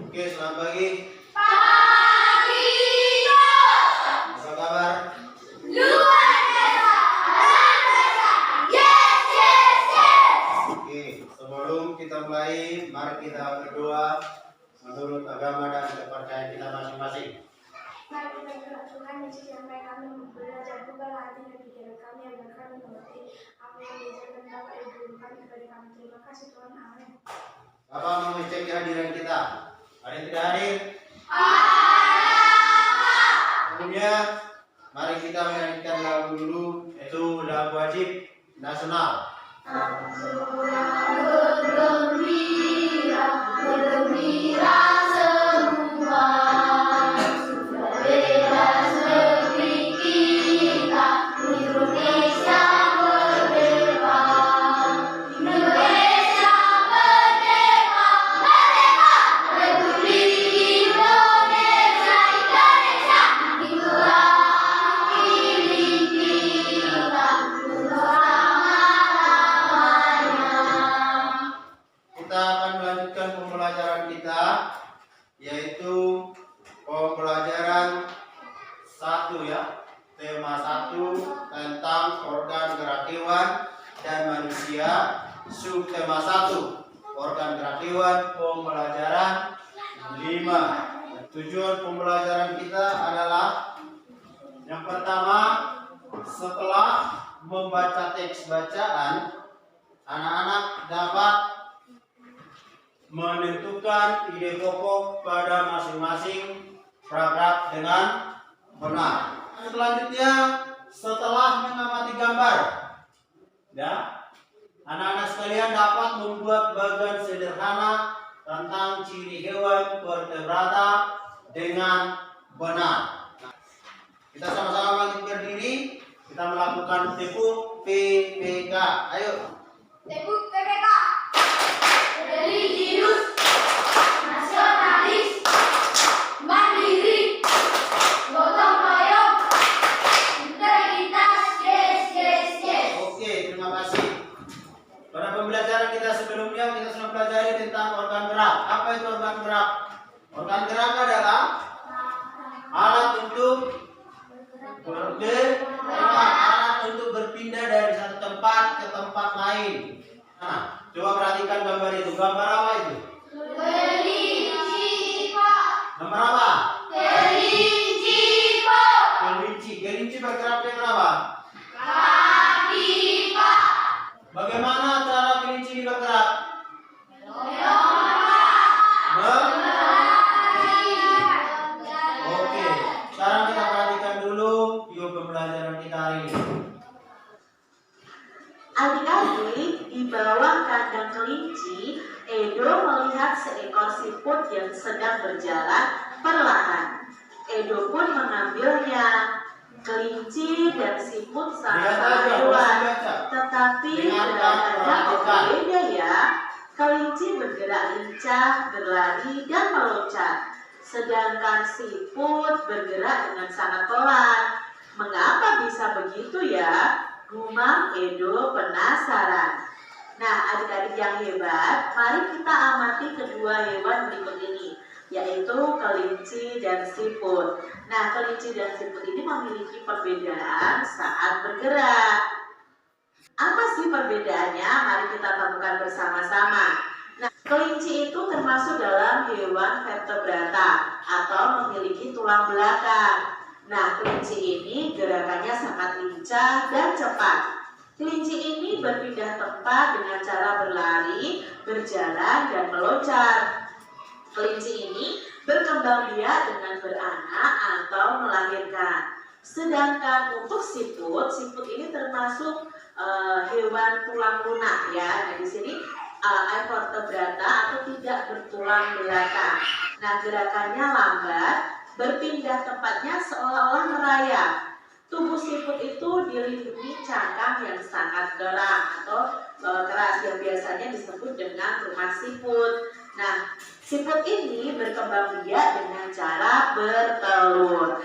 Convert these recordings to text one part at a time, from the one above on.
Oke, selamat pagi. Pagi, Apa kabar? luar biasa, alhamdulillah, yes, yes, yes. Oke, sebelum kita mulai, mari kita berdoa menurut agama dan kepercayaan kita masing-masing. Mari kita berdoa Tuhan Yesus yang baik, kami belajar bukalah hati dan pikiran kami agar kami mengerti apa yang diajarkan Bapak Ibu kami kepada kami. Terima kasih Tuhan, amin. Bapak mau ngecek kehadiran kita. Ada yang tidak hadir? Sebelumnya, mari kita menyanyikan lagu dulu, yaitu lagu wajib nasional. Bergembira semua, bebas negeri kita, Indonesia merdeka. Indonesia merdeka, merdeka, Republik Indonesia, Indonesia, itulah milik kita untuk selama-lamanya. Kita akan melanjutkan pembelajaran kita, yaitu pembelajaran 1 ya, tema 1 tentang organ gerak hewan dan manusia. Subtema 1 organ gerak hewan, pembelajaran 5. Tujuan pembelajaran kita adalah yang pertama, setelah membaca teks bacaan, anak-anak dapat menentukan ide pokok pada masing-masing paragraf dengan benar. Selanjutnya, setelah mengamati gambar, ya, anak-anak sekalian dapat membuat bagan sederhana tentang ciri hewan vertebrata dengan benar. Kita sama-sama bangkit berdiri, kita melakukan tepuk PPK. Ayo. Tepuk PPK. Religius, nasionalis, mandiri, gotong royong, integritas, yes, yes, yes. Oke, terima kasih. Pada pembelajaran kita sebelumnya kita sudah pelajari tentang organ gerak. Apa itu organ gerak? Organ gerak adalah alat untuk bergerak, alat untuk berpindah dari satu tempat ke tempat lain. Nah, coba perhatikan gambar itu. Gambar apa itu? Kelinci, Pak. Gambar apa? Kelinci, Pak. Kelinci. Kelinci bergerak dengan apa? Kaki, Pak. Bagaimana cara kelinci ini bergerak? Oke, sekarang kita perhatikan dulu yuk pembelajaran kita hari ini. Adik-adik, di bawah kandang kelinci, Edo melihat seekor siput yang sedang berjalan perlahan. Edo pun mengambilnya. Kelinci dan siput sama-sama hewan, tetapi gerakannya berbeda ya. Kelinci bergerak lincah, berlari, dan meloncat. Sedangkan siput bergerak dengan sangat pelan. Mengapa bisa begitu ya? Gumam Edo penasaran. Nah, adik-adik yang hebat, mari kita amati kedua hewan berikut ini, yaitu kelinci dan siput. Nah, kelinci dan siput ini memiliki perbedaan saat bergerak. Apa sih perbedaannya? Mari kita temukan bersama-sama. Nah, kelinci itu termasuk dalam hewan vertebrata atau memiliki tulang belakang. Nah, kelinci ini gerakannya sangat lincah dan cepat. Kelinci ini berpindah tempat dengan cara berlari, berjalan, dan meloncat. Kelinci ini berkembang biak dengan beranak atau melahirkan. Sedangkan untuk siput ini termasuk hewan tulang lunak ya. Nah, di sini vertebrata atau tidak bertulang belakang. Nah, gerakannya lambat, berpindah tempatnya seolah-olah merayap. Tubuh siput itu dilindungi cangkang yang sangat gerak atau keras yang biasanya disebut dengan rumah siput. Nah, siput ini berkembang biak dengan cara bertelur.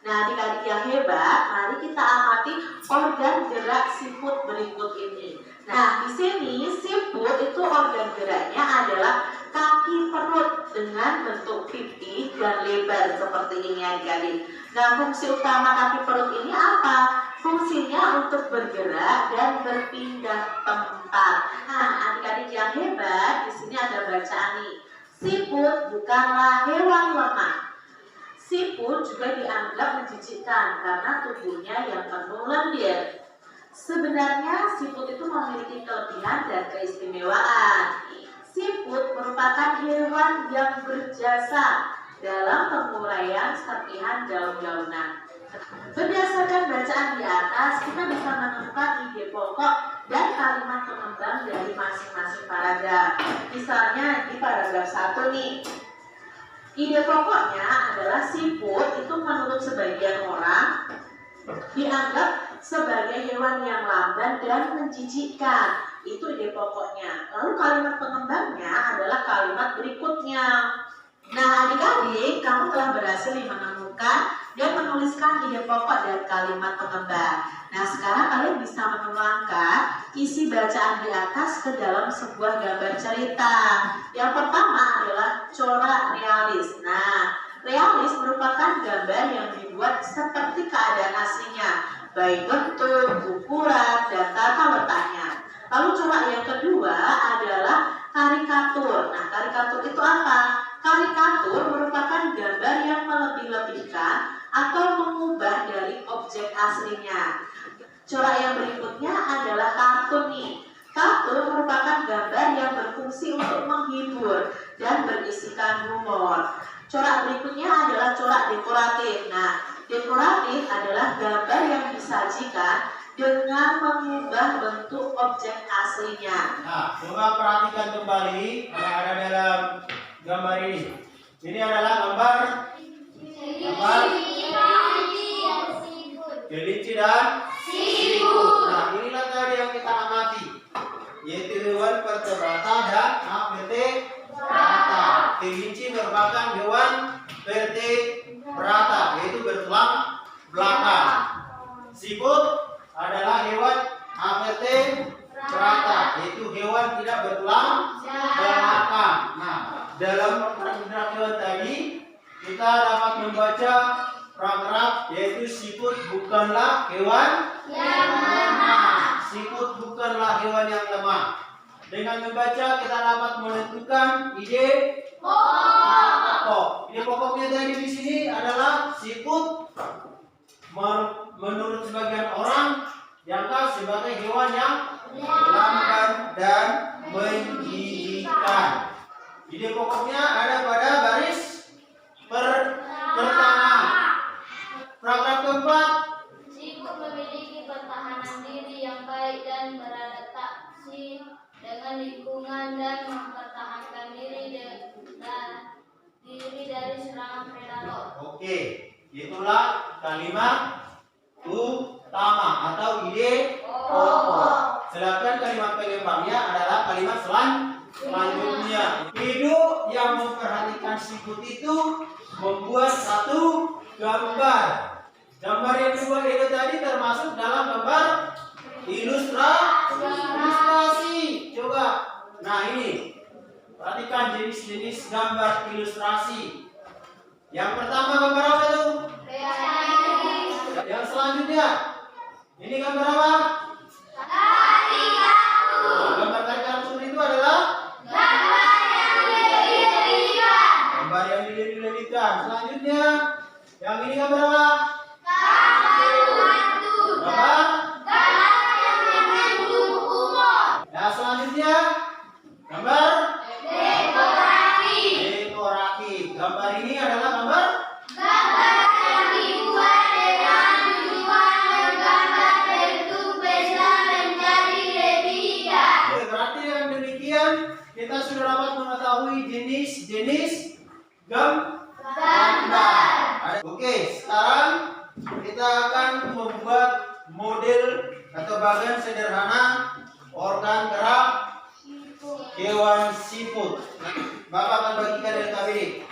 Nah, adik-adik yang hebat, mari kita amati organ gerak siput berikut ini. Nah, di sini siput itu organ geraknya adalah kaki perut dengan bentuk pipih dan lebar seperti ini adik-adik. Nah, fungsi utama kaki perut ini apa? Fungsinya untuk bergerak dan berpindah tempat. Nah, adik-adik yang hebat, di sini ada bacaan nih. Siput bukanlah hewan lemah. Siput juga dianggap menjijikkan karena tubuhnya yang penuh lendir. Sebenarnya siput itu memiliki kelebihan dan keistimewaan. Siput merupakan hewan yang berjasa dalam penguraian serpihan daun-daunan. Berdasarkan bacaan di atas, kita bisa menemukan ide pokok dan kalimat pengembang dari masing-masing paragraf. Misalnya di paragraf 1 nih, ide pokoknya adalah siput itu menurut sebagian orang dianggap sebagai hewan yang lamban dan menjijikkan. Itu ide pokoknya. Lalu kalimat pengembangnya adalah kalimat berikutnya. Nah, adik-adik, kamu telah berhasil menemukan dan menuliskan ide pokok dan kalimat pengembang. Nah, sekarang kalian bisa menuangkan isi bacaan di atas ke dalam sebuah gambar cerita. Yang pertama adalah corak realis. Nah, realis merupakan gambar yang dibuat seperti keadaan aslinya, baik bentuk, ukuran, dan tata letaknya. Lalu corak yang kedua adalah karikatur. Nah, karikatur itu apa? Karikatur merupakan gambar yang melebih-lebihkan atau mengubah dari objek aslinya. Corak yang berikutnya adalah kartun nih. Kartun merupakan gambar yang berfungsi untuk menghibur dan berisikan humor. Corak berikutnya adalah corak dekoratif. Nah, dekoratif adalah gambar yang disajikan dengan mengubah bentuk objek aslinya. Nah, coba perhatikan kembali yang ada dalam gambar ini. Ini adalah gambar kelinci dan siput. Nah, inilah tadi yang kita amati, yaitu hewan vertebrata dan avertebrata. Kelinci merupakan hewan vertebrata, yaitu bertulang belakang. Siput adalah hewan avertebrata, yaitu hewan tidak bertulang belakang. Nah, dalam paragraf hewan tadi kita dapat membaca paragraf yaitu siput bukanlah hewan yang lemah. Siput bukanlah hewan yang lemah. Dengan membaca kita dapat menentukan ide pokok. Ide pokoknya tadi di sini adalah siput menurut sebagian orang dianggap sebagai hewan yang lamban dan menjijikkan. Ide pokoknya ada pada baris pertama. Paragraf keempat. Siput memiliki pertahanan diri yang baik dan beradaptasi dengan lingkungan dan mempertahankan diri dari serangan predator. Oke, itulah kalimat utama atau ide pokok. Sedangkan kalimat pengembangnya adalah kalimat selanjutnya. Hidup yang memperhatikan siput itu membuat satu gambar. Gambar yang kedua itu tadi termasuk dalam gambar ilustrasi. Coba, nah ini perhatikan jenis-jenis gambar ilustrasi. Yang pertama gambar apa itu? Yang selanjutnya, ini gambar apa? Gambar karikatur itu adalah gambar yang dilebih-lebihkan. Selanjutnya, yang ini gambar apa? Gambar. Selanjutnya, gambar dekoratif. Gambar ini adalah gambar yang dibuat dengan tujuan menggambar bentuk benda menjadi lebih indah. Berarti dengan demikian kita sudah dapat mengetahui jenis-jenis gambar. Oke, sekarang kita akan membuat model atau bagian sederhana organ gerak hewan siput. Bapak akan bagikan dari KBD.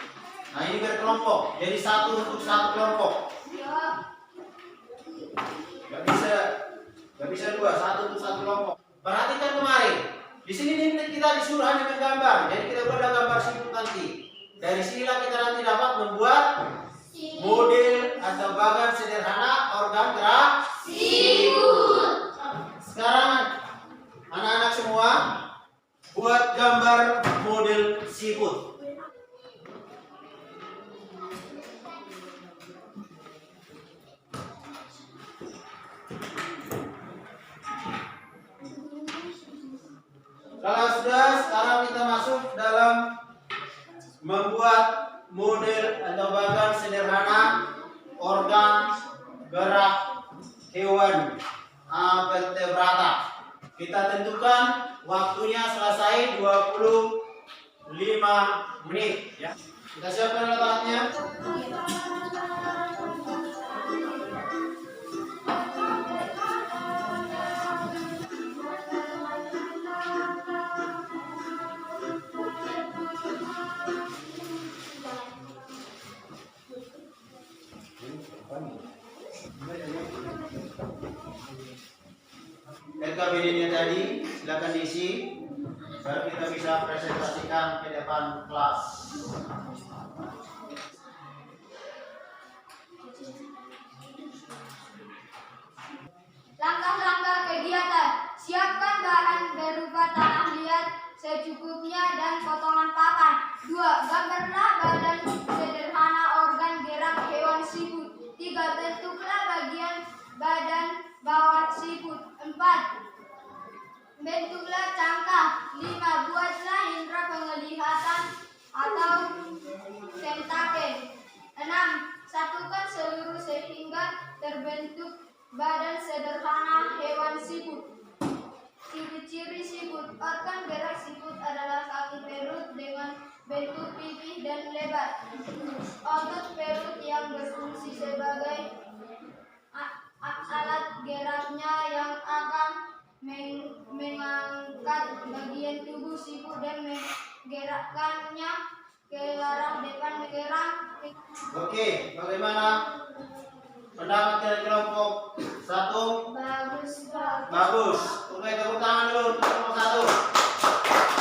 Nah, ini berkelompok, jadi satu untuk satu kelompok. Gak bisa dua, satu untuk satu kelompok. Perhatikan kemarin, Di sini kita disuruh hanya menggambar, jadi kita buatlah gambar siput nanti. Dari sinilah kita nanti dapat membuat model atau bagan sederhana organ gerak siput. Sekarang anak-anak semua buat gambar model siput. Kalau sudah, sekarang kita masuk dalam membuat model atau bagan sederhana organ gerak hewan vertebrata. Kita tentukan waktunya selesai 25 menit ya. Kita siapkan alat-alatnya. RKBD-nya tadi silakan diisi baru kita bisa presentasikan ke depan kelas. Langkah-langkah kegiatan: siapkan bahan berupa tanah liat secukupnya dan potongan pakan. 2. Gambarlah badan sederhana organ gerak hewan siput. 3. Bentuklah bagian badan bawah siput. 4. Bentuklah cangkang. 5. Buatlah indera penglihatan atau tentakel. 6. Satukan seluruh sehingga terbentuk badan sederhana hewan siput. Ciri-ciri siput. Organ gerak siput adalah kaki perut dengan bentuk pipih dan lebar. Otot perut yang berfungsi sebagai alat geraknya yang akan mengangkat bagian tubuh siput dan menggerakkannya ke arah depan menyerang. Oke, bagaimana pendapat dari kelompok 1? Bagus, Pak. Bagus. Oke, tepuk tangan dulu untuk kelompok 1.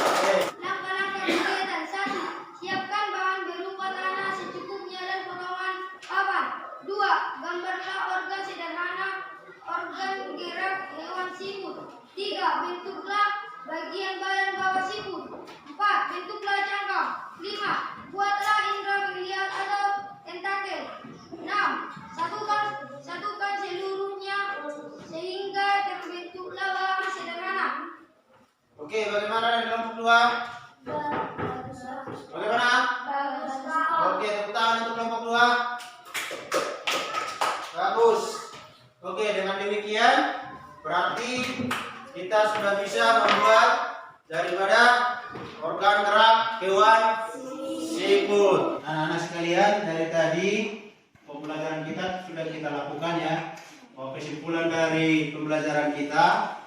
Oke. Langkah-langkah kegiatan: 1. Siapkan bahan berupa tanah secukupnya dan potongan papan. 2. Gambarlah organ sederhana organ gerak hewan siput. 3. Bentuklah bagian badan bawah siput. 4. Bentuklah cangkang. 5. Buatlah indera penglihatan atau tentakel. 6. Satukan seluruhnya sehingga terbentuklah bahan sederhana. Oke, bagaimana dari kelompok 2? Bagaimana? Bagus, Pak. Oke, tepuk tangan untuk kelompok 2. Bagus. Oke, dengan demikian berarti kita sudah bisa membuat daripada organ gerak hewan siput. Anak-anak sekalian, dari tadi pembelajaran kita sudah kita lakukan ya. Kesimpulan dari pembelajaran kita,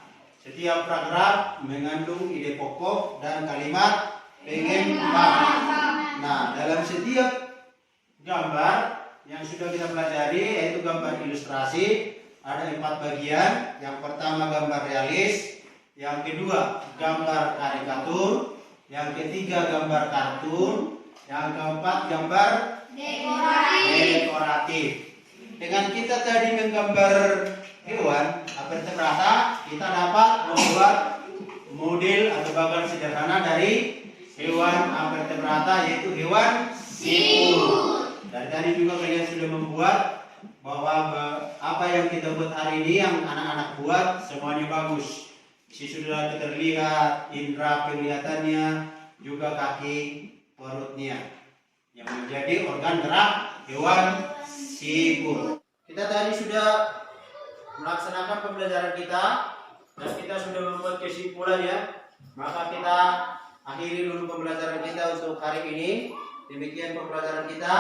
setiap paragraf mengandung ide pokok dan kalimat pengembangan. Nah, dalam setiap gambar yang sudah kita pelajari, yaitu gambar ilustrasi, ada 4 bagian. Yang pertama gambar realis, yang kedua gambar karikatur, yang ketiga gambar kartun, yang keempat gambar dekoratif. Dengan kita tadi menggambar hewan vertebrata, kita dapat membuat model atau bagan sederhana dari hewan vertebrata, yaitu hewan siput. Dari tadi juga kalian sudah membuat bahwa apa yang kita buat hari ini, yang anak-anak buat semuanya bagus. Sudah terlihat indera penglihatannya, juga kaki perutnya yang menjadi organ gerak hewan siput. Kita tadi sudah melaksanakan pembelajaran kita dan kita sudah membuat kesimpulan ya. Maka kita akhiri dulu pembelajaran kita untuk hari ini. Demikian pembelajaran kita.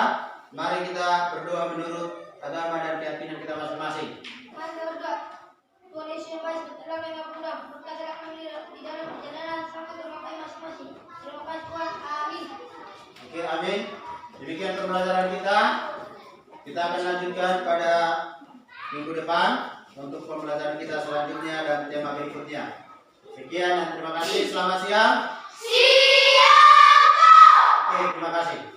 Mari kita berdoa menurut agama dan keyakinan kita masing-masing. Tuhan Yesus yang baik, setelah yang mudah, berkatakan kami di dalam perjalanan sampai ke rumah kami masing-masing. Terima kasih Tuhan, amin. Oke, amin. Demikian pembelajaran kita. Kita akan lanjutkan pada minggu depan untuk pembelajaran kita selanjutnya dan tema berikutnya. Sekian dan terima kasih. Selamat siang. Siapa? Oke, terima kasih.